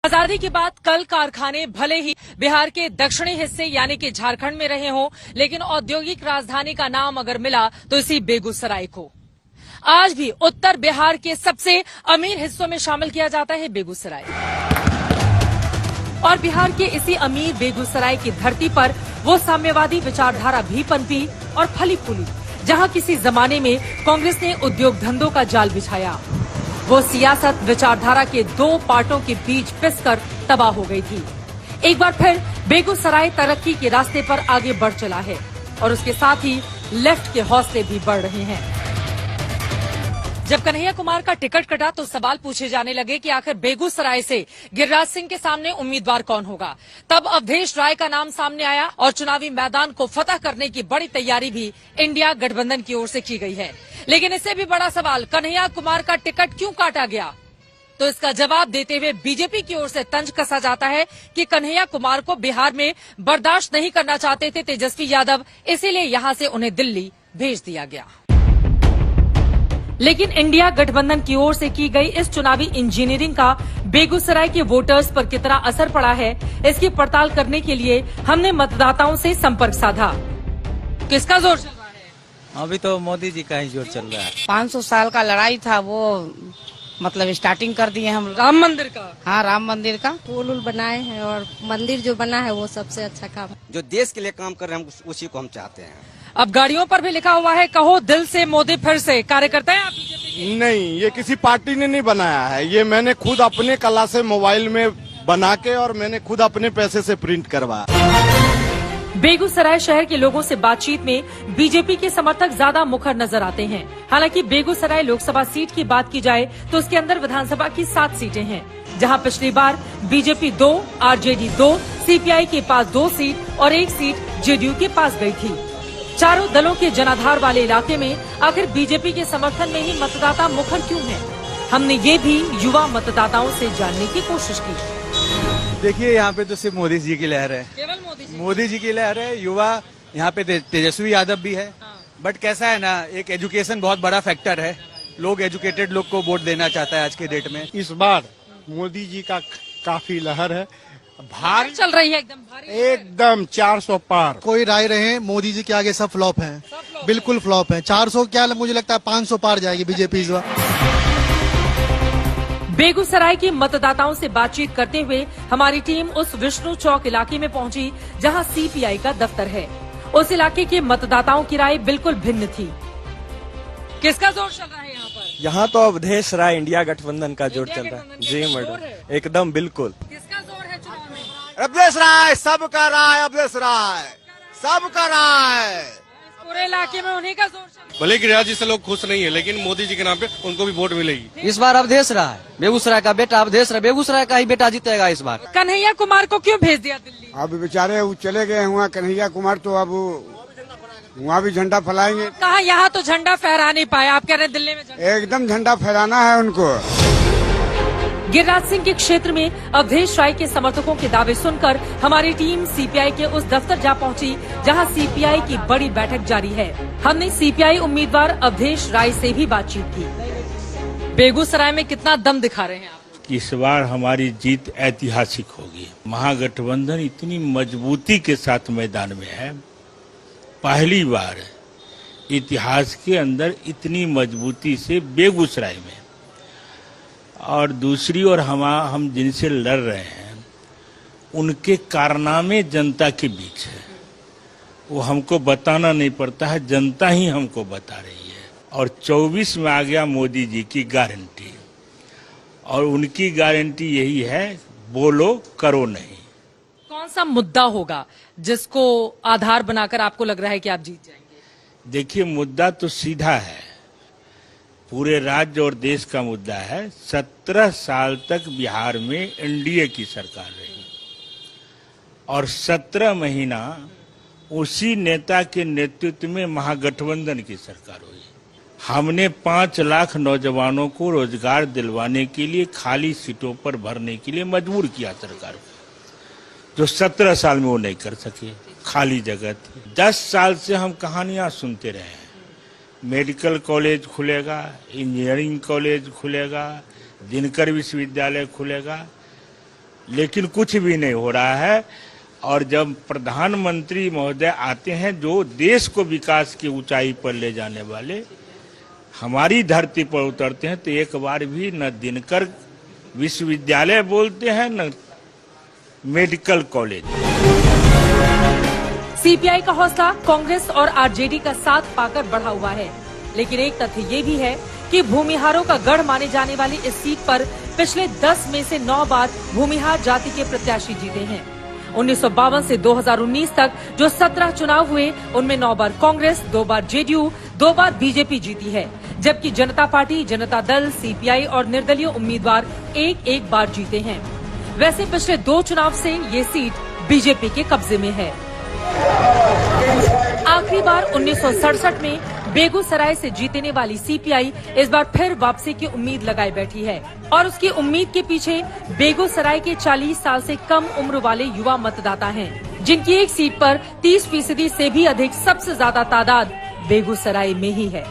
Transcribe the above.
आजादी के बाद कल कारखाने भले ही बिहार के दक्षिणी हिस्से यानी कि झारखंड में रहे हों, लेकिन औद्योगिक राजधानी का नाम अगर मिला तो इसी बेगूसराय को। आज भी उत्तर बिहार के सबसे अमीर हिस्सों में शामिल किया जाता है बेगूसराय। और बिहार के इसी अमीर बेगूसराय की धरती पर वो साम्यवादी विचारधारा भी पनपी और फली फूली, जहां किसी जमाने में कांग्रेस ने उद्योग धंधों का जाल बिछाया। वो सियासत विचारधारा के दो पार्टों के बीच पिसकर तबाह हो गई थी। एक बार फिर बेगूसराय तरक्की के रास्ते पर आगे बढ़ चला है और उसके साथ ही लेफ्ट के हौसले भी बढ़ रहे हैं। जब कन्हैया कुमार का टिकट कटा तो सवाल पूछे जाने लगे कि आखिर बेगूसराय से गिरिराज सिंह के सामने उम्मीदवार कौन होगा। तब अवधेश राय का नाम सामने आया और चुनावी मैदान को फतह करने की बड़ी तैयारी भी इंडिया गठबंधन की ओर से की गई है। लेकिन इससे भी बड़ा सवाल, कन्हैया कुमार का टिकट क्यों काटा गया? तो इसका जवाब देते हुए बीजेपी की ओर से तंज कसा जाता है कि कन्हैया कुमार को बिहार में बर्दाश्त नहीं करना चाहते थे तेजस्वी यादव, इसीलिए यहां से उन्हें दिल्ली भेज दिया गया। लेकिन इंडिया गठबंधन की ओर से की गई इस चुनावी इंजीनियरिंग का बेगूसराय के वोटर्स पर कितना असर पड़ा है, इसकी पड़ताल करने के लिए हमने मतदाताओं से संपर्क साधा। किसका जोर चल रहा है? अभी तो मोदी जी का ही जोर चल रहा है। 500 साल का लड़ाई था, वो मतलब स्टार्टिंग कर दिए हम। राम मंदिर का? हाँ, राम मंदिर का पुल बनाए हैं और मंदिर जो बना है वो सबसे अच्छा काम। जो देश के लिए काम कर रहे हैं हम उसी को हम चाहते हैं। अब गाड़ियों पर भी लिखा हुआ है, कहो दिल से मोदी फिर से। कार्यकर्ता है आप बीजेपी के? नहीं, ये किसी पार्टी ने नहीं बनाया है, ये मैंने खुद अपने कला से मोबाइल में बना के और मैंने खुद अपने पैसे से प्रिंट करवाया। बेगूसराय शहर के लोगों से बातचीत में बीजेपी के समर्थक ज्यादा मुखर नजर आते हैं। हालांकि बेगूसराय लोकसभा सीट की बात की जाए तो उसके अंदर विधानसभा की 7 सीटें हैं, जहां पिछली बार बीजेपी 2, आरजेडी 2, सीपीआई के पास 2 सीट और 1 सीट जेडीयू के पास गई थी। चारों दलों के जनाधार वाले इलाके में आखिर बीजेपी के समर्थन में ही मतदाता मुखर क्यों हैं? हमने ये भी युवा मतदाताओं से जानने की कोशिश की। देखिए, यहाँ पे तो सिर्फ मोदी जी की लहर है, केवल मोदी जी की लहर है। युवा यहाँ पे तेजस्वी यादव भी है, बट कैसा है ना, एक एजुकेशन बहुत बड़ा फैक्टर है। लोग एजुकेटेड लोग को वोट देना चाहता है आज के डेट में। इस बार मोदी जी का काफी लहर है, भारी चल रही है, एकदम भारी, एकदम 400 पार। कोई राय रहे, मोदी जी के आगे सब फ्लॉप हैं, बिल्कुल फ्लॉप हैं। 400 क्या, मुझे लगता है 500 पार जाएगी बीजेपी इस बार। बेगूसराय के मतदाताओं से बातचीत करते हुए हमारी टीम उस विष्णु चौक इलाके में पहुंची जहां सीपीआई का दफ्तर है। उस इलाके के मतदाताओं की राय बिल्कुल भिन्न थी। किसका जोर चल रहा है यहाँ पर? यहाँ तो अवधेश राय इंडिया गठबंधन का जोर चल रहा है। जी मैडम, एकदम बिल्कुल। किसका जोर है चुनाव में? अवधेश राय, सबका राय, अवधेश राय, सबका राय। पूरे इलाके में उन्हीं का जोर चल रहा है। भले गिरिराज जी से लोग खुश नहीं है, लेकिन मोदी जी के नाम पे उनको भी वोट मिलेगी। इस बार अवधेश राय, बेगूसराय का बेटा अवधेश राय, बेगूसराय का ही बेटा जीतेगा इस बार। कन्हैया कुमार को क्यों भेज दिया दिल्ली? अब बेचारे वो चले गए हुआ कन्हैया कुमार, तो अब वहाँ भी झंडा फहराएंगे। कहा यहाँ तो झंडा फहरा नहीं पाए, आप कह रहे हैं दिल्ली में झंडा? एकदम झंडा फहराना है उनको। गिरिराज सिंह के क्षेत्र में अवधेश राय के समर्थकों के दावे सुनकर हमारी टीम सीपीआई के उस दफ्तर जा पहुंची जहां सीपीआई की बड़ी बैठक जारी है। हमने सीपीआई उम्मीदवार अवधेश राय से भी बातचीत की। बेगूसराय में कितना दम दिखा रहे हैं आप? इस बार हमारी जीत ऐतिहासिक होगी। महागठबंधन इतनी मजबूती के साथ मैदान में है, पहली बार इतिहास के अंदर इतनी मजबूती से बेगूसराय में। और दूसरी ओर हम जिनसे लड़ रहे हैं उनके कारनामे जनता के बीच है, वो हमको बताना नहीं पड़ता है, जनता ही हमको बता रही है। और 24 में आ गया मोदी जी की गारंटी, और उनकी गारंटी यही है, बोलो करो नहीं। कौन सा मुद्दा होगा जिसको आधार बनाकर आपको लग रहा है कि आप जीत जाएंगे? देखिए, मुद्दा तो सीधा है, पूरे राज्य और देश का मुद्दा है। 17 साल तक बिहार में एनडीए की सरकार रही और 17 महीना उसी नेता के नेतृत्व में महागठबंधन की सरकार हुई। हमने 5 लाख नौजवानों को रोजगार दिलवाने के लिए खाली सीटों पर भरने के लिए मजबूर किया सरकार को, जो 17 साल में वो नहीं कर सके, खाली जगह थी। 10 साल से हम कहानियां सुनते रहे हैं, मेडिकल कॉलेज खुलेगा, इंजीनियरिंग कॉलेज खुलेगा, दिनकर विश्वविद्यालय खुलेगा। लेकिन कुछ भी नहीं हो रहा है। और जब प्रधानमंत्री महोदय आते हैं जो देश को विकास की ऊंचाई पर ले जाने वाले हमारी धरती पर उतरते हैं, तो एक बार भी न दिनकर विश्वविद्यालय बोलते हैं न मेडिकल कॉलेज। सीपीआई का हौसला कांग्रेस और आरजेडी का साथ पाकर बढ़ा हुआ है, लेकिन एक तथ्य ये भी है कि भूमिहारों का गढ़ माने जाने वाली इस सीट पर पिछले 10 में से 9 बार भूमिहार जाति के प्रत्याशी जीते हैं। 1952 से 2019 तक जो 17 चुनाव हुए उनमें 9 बार कांग्रेस, 2 बार जेडीयू, 2 बार बीजेपी जीती है, जबकि जनता पार्टी, जनता दल, सीपीआई और निर्दलीय उम्मीदवार एक बार जीते हैं। वैसे पिछले 2 चुनाव से ये सीट बीजेपी के कब्जे में है। आखिरी बार 1967 में बेगूसराय से जीतने वाली सीपीआई इस बार फिर वापसी की उम्मीद लगाए बैठी है और उसकी उम्मीद के पीछे बेगूसराय के 40 साल से कम उम्र वाले युवा मतदाता हैं, जिनकी एक सीट पर 30% से भी अधिक सबसे ज्यादा तादाद बेगूसराय में ही है।